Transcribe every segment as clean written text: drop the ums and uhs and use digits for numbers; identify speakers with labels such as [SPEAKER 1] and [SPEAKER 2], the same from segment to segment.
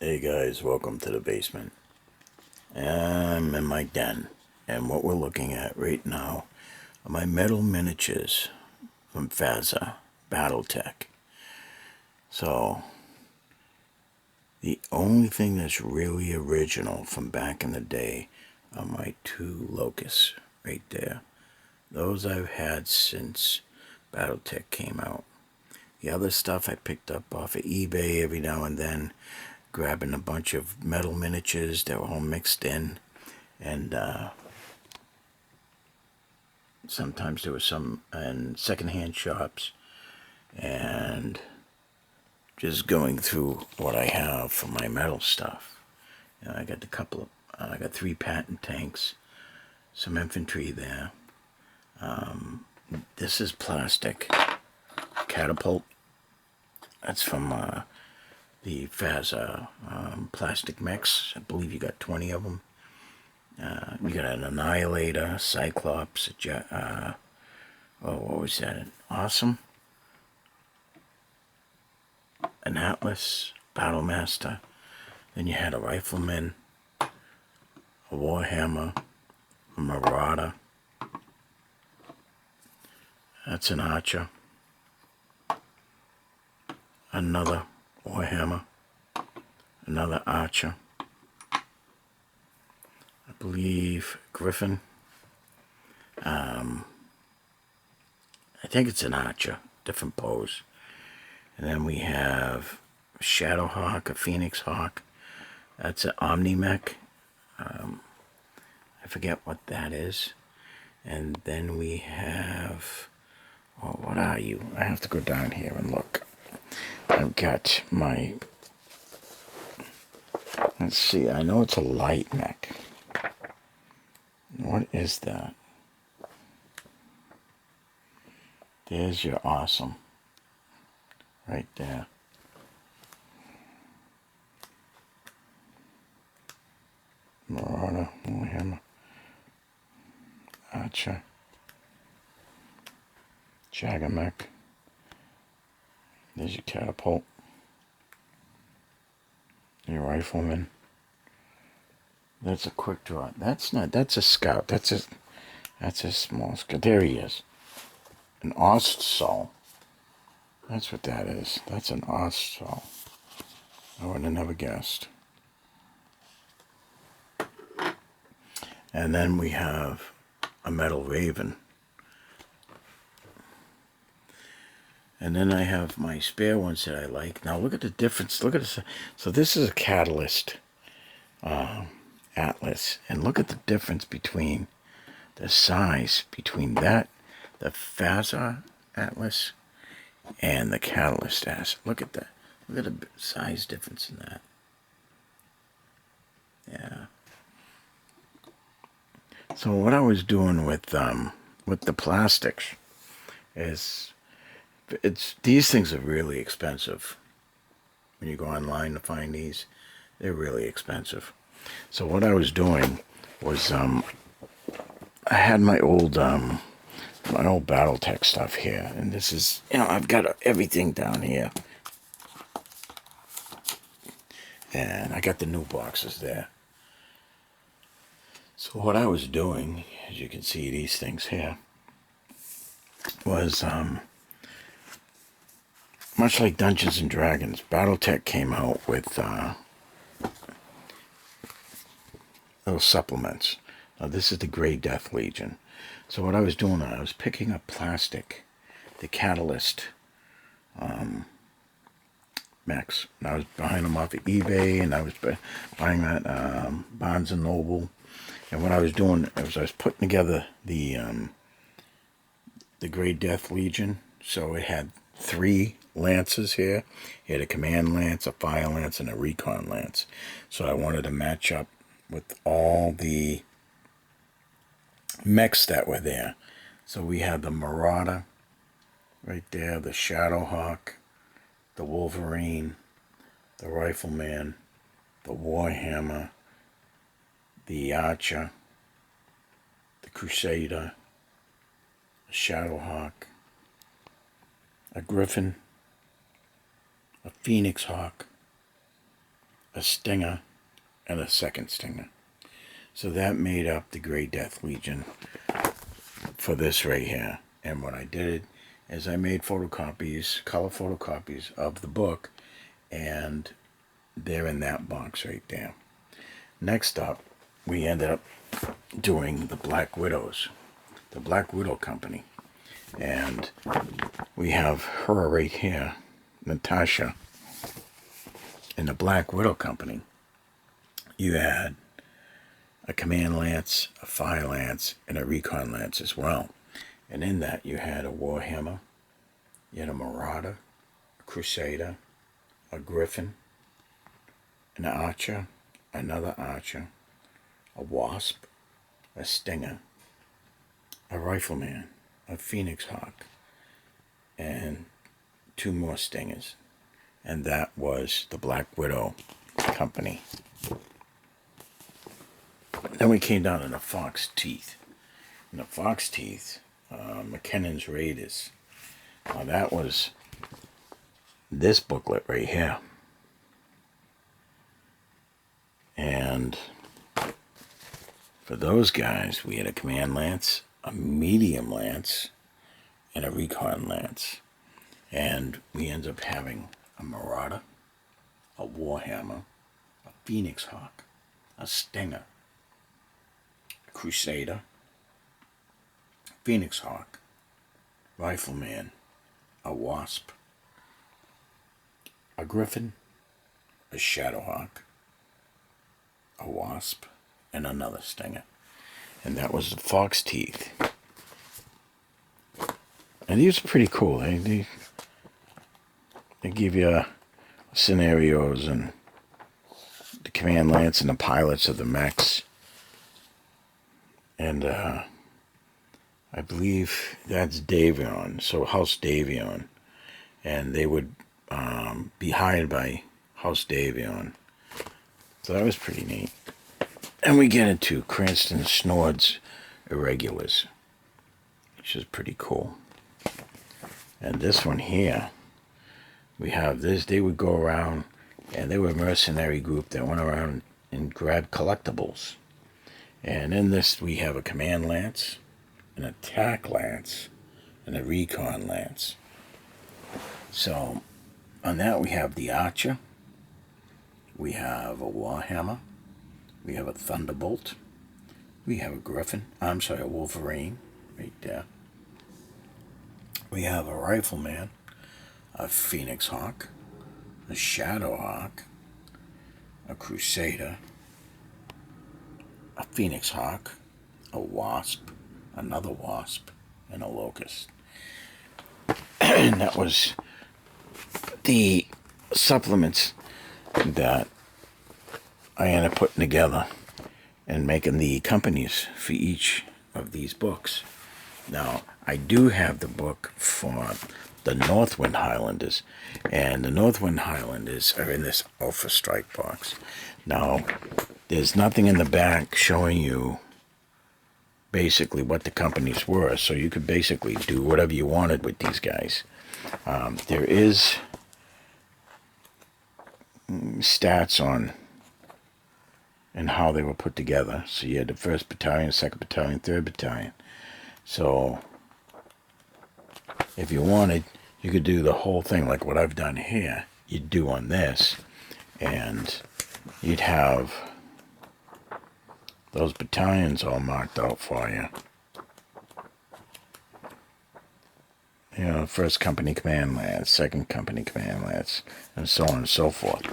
[SPEAKER 1] Hey guys, welcome to the basement. I'm in my den, and what we're looking at right now are my metal miniatures from FASA, BATTLETECH. So, the only thing that's really original from back in the day are my two locusts right there. Those I've had since BATTLETECH came out. The other stuff I picked up off of eBay every now and then, grabbing a bunch of metal miniatures that were all mixed in, and sometimes there was some in secondhand shops, and just going through what I have for my metal stuff. I got I got 3 patent tanks, some infantry there. This is plastic catapult. That's from the FASA plastic mix. I believe you got 20 of them. You got an Annihilator, Cyclops, what was that? An Awesome, an Atlas, Battlemaster. Then you had a Rifleman, a Warhammer, a Marauder. That's an Archer. Another Warhammer, another Archer. I believe Griffin. I think it's an Archer, different pose. And then we have a Shadowhawk, a Phoenix Hawk. That's an Omni-Mech. I forget what that is. And then we have, oh, what are you? I have to go down here and look. I've got my, let's see, I know it's a light mech. What is that? There's your Awesome. Right there. Marauder, Warhammer, Archer, Jagamech. There's your catapult. Your Rifleman. That's a quick draw. That's a scout. That's a small scout. There he is. An Ostsol. That's what that is. That's an Ostsol. I would have never guessed. And then we have a Metal Raven. And then I have my spare ones that I like. Now look at the difference. Look at this. So this is a Catalyst Atlas. And look at the difference between the size between that, the FASA Atlas, and the Catalyst Atlas. Look at that. Look at the size difference in that. Yeah. So what I was doing with the plastics is, these things are really expensive. When you go online to find these, they're really expensive. So what I was doing was I had my old BattleTech stuff here, and this is, I've got everything down here, and I got the new boxes there. So what I was doing, as you can see, these things here, was much like Dungeons and Dragons, BattleTech came out with those supplements. Now this is the Grey Death Legion. So what I was doing, I was picking up plastic, the Catalyst mechs. And I was buying them off of eBay, and I was buying that Barnes and Noble. And what I was doing was I was putting together the Grey Death Legion. So it had 3 lances here. It had a command lance, a fire lance, and a recon lance. So I wanted to match up with all the mechs that were there. So we had the Marauder right there, the Shadowhawk, the Wolverine, the Rifleman, the Warhammer, the Archer, the Crusader, a Shadowhawk, a Griffin, a Phoenix Hawk, a stinger, and a second stinger. So that made up the Grey Death Legion for this right here. And what I did is I made photocopies, color photocopies of the book, and they're in that box right there. Next up, we ended up doing the Black Widows, the Black Widow Company. And we have her right here, Natasha. In the Black Widow Company, you had a Command Lance, a Fire Lance, and a Recon Lance as well. And in that, you had a Warhammer, you had a Marauder, a Crusader, a Griffin, an Archer, another Archer, a Wasp, a Stinger, a Rifleman, a Phoenix Hawk, and 2 more Stingers. And that was the Black Widow Company. Then we came down to the Fox Teeth. And the Fox Teeth, McKinnon's Raiders. Now that was this booklet right here. And for those guys, we had a Command Lance, a Medium Lance, and a Recon Lance. And we ended up having a Marauder, a Warhammer, a Phoenix Hawk, a Stinger, a Crusader, Phoenix Hawk, Rifleman, a Wasp, a Griffin, a Shadowhawk, a Wasp, and another Stinger. And that was the Fox Teeth. And these are pretty cool. They give you scenarios and the Command Lance and the pilots of the mechs. And I believe that's Davion, so House Davion. And they would be hired by House Davion. So that was pretty neat. And we get into CRanston Snords Irregulars, which is pretty cool. And this one here, we have this. They would go around, and they were a mercenary group that went around and grabbed collectibles. And in this, we have a Command Lance, an Attack Lance, and a Recon Lance. So on that, we have the Archer. We have a Warhammer. We have a Thunderbolt. We have a Griffin. I'm sorry, a Wolverine right there. We have a Rifleman, a Phoenix Hawk, a Shadowhawk, a Crusader, a Phoenix Hawk, a Wasp, another Wasp, and a Locust. And that was the supplements that I ended up putting together and making the companies for each of these books. Now, I do have the book for the Northwind Highlanders, and the Northwind Highlanders are in this Alpha Strike box. Now, there's nothing in the back showing you basically what the companies were, so you could basically do whatever you wanted with these guys. There is stats on and how they were put together. So you had the 1st Battalion, 2nd Battalion, 3rd Battalion. So if you wanted, you could do the whole thing like what I've done here. You'd do on this, and you'd have those battalions all marked out for you. You know, 1st Company Command Lance, 2nd Company Command Lance, and so on and so forth.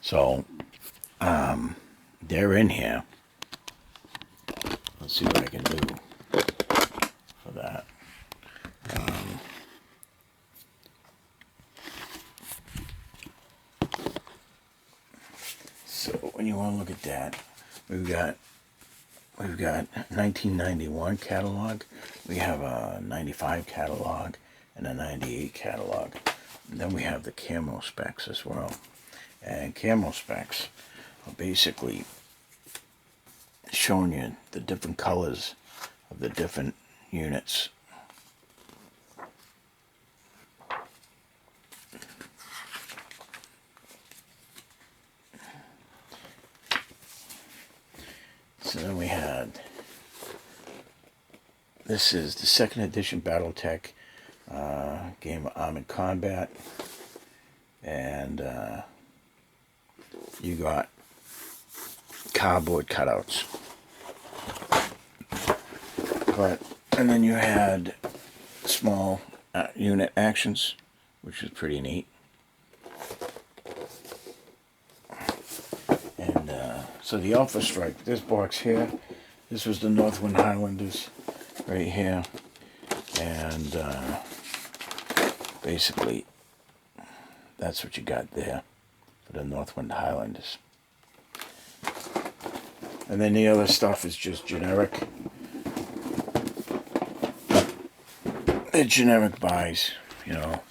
[SPEAKER 1] So, they're in here. Let's see what I can do for that. So when you want to look at that, we've got 1991 catalog. We have a 95 catalog and a 98 catalog. And then we have the camo specs as well. And camo specs are basically showing you the different colors of the different units. So then we had, this is the 2nd edition BattleTech game of Armored Combat. And you got cardboard cutouts. And then you had small unit actions, which was pretty neat. And so the Alpha Strike, this box here, this was the Northwind Highlanders right here. And basically, that's what you got there for the Northwind Highlanders. And then the other stuff is just generic. They're generic buys, you know.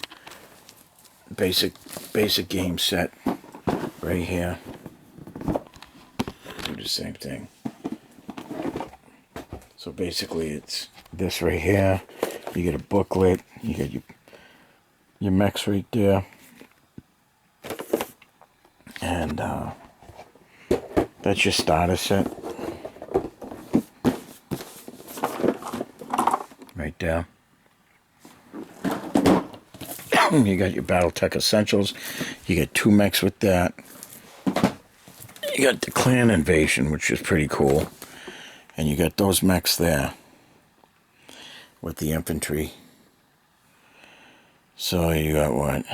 [SPEAKER 1] Basic game set right here. Do the same thing. So basically it's this right here. You get a booklet, you get your mechs right there. And that's your starter set. Right there. You got your BattleTech Essentials. You get 2 mechs with that. You got the Clan Invasion, which is pretty cool. And you got those mechs there with the infantry. So you got what?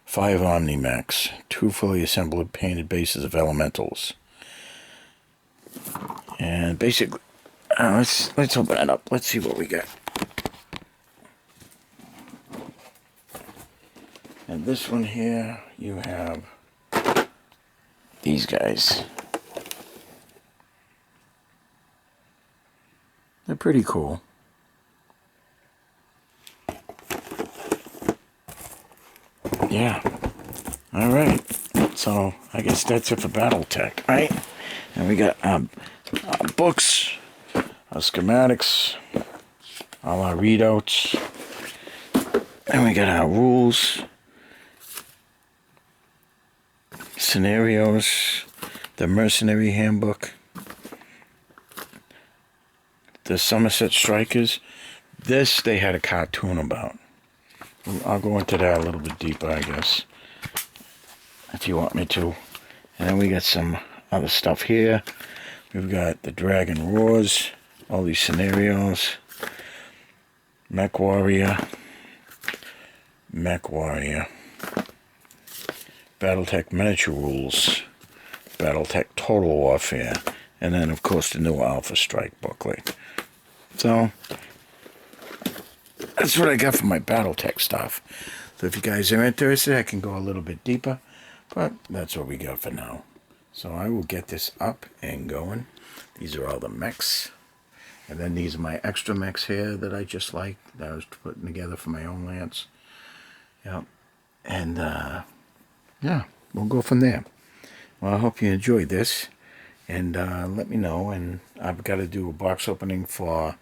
[SPEAKER 1] 5 Omni mechs, 2 fully assembled painted bases of elementals. And basically, let's open it up. Let's see what we got. And this one here, you have these guys. They're pretty cool. Yeah. Alright. So, I guess that's it for BattleTech, right? And we got books, schematics, all our readouts. And we got our rules, scenarios, the Mercenary Handbook, the Somerset Strikers. This they had a cartoon about. I'll go into that a little bit deeper, I guess, if you want me to. And then we got some other stuff here. We've got the Dragon Roars, all these scenarios, Mech Warrior, BattleTech Miniature Rules, BattleTech Total Warfare, and then of course the new Alpha Strike booklet. So that's what I got for my BattleTech stuff. So if you guys are interested, I can go a little bit deeper, but that's what we got for now. So I will get this up and going. These are all the mechs. And then these are my extra mechs here that I just like, that I was putting together for my own lance. Yep. And yeah, we'll go from there. Well, I hope you enjoyed this. And let me know. And I've got to do a box opening for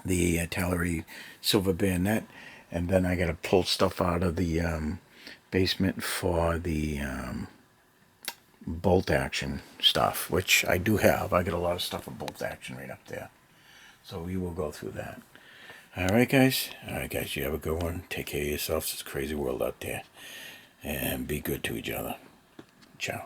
[SPEAKER 1] the artillery silver bayonet, and then I got to pull stuff out of the basement for the bolt action stuff, which I do have. I got a lot of stuff for bolt action right up there, so we will go through that. Alright guys, you have a good one. Take care of yourselves. It's a crazy world out there, and be good to each other. Ciao.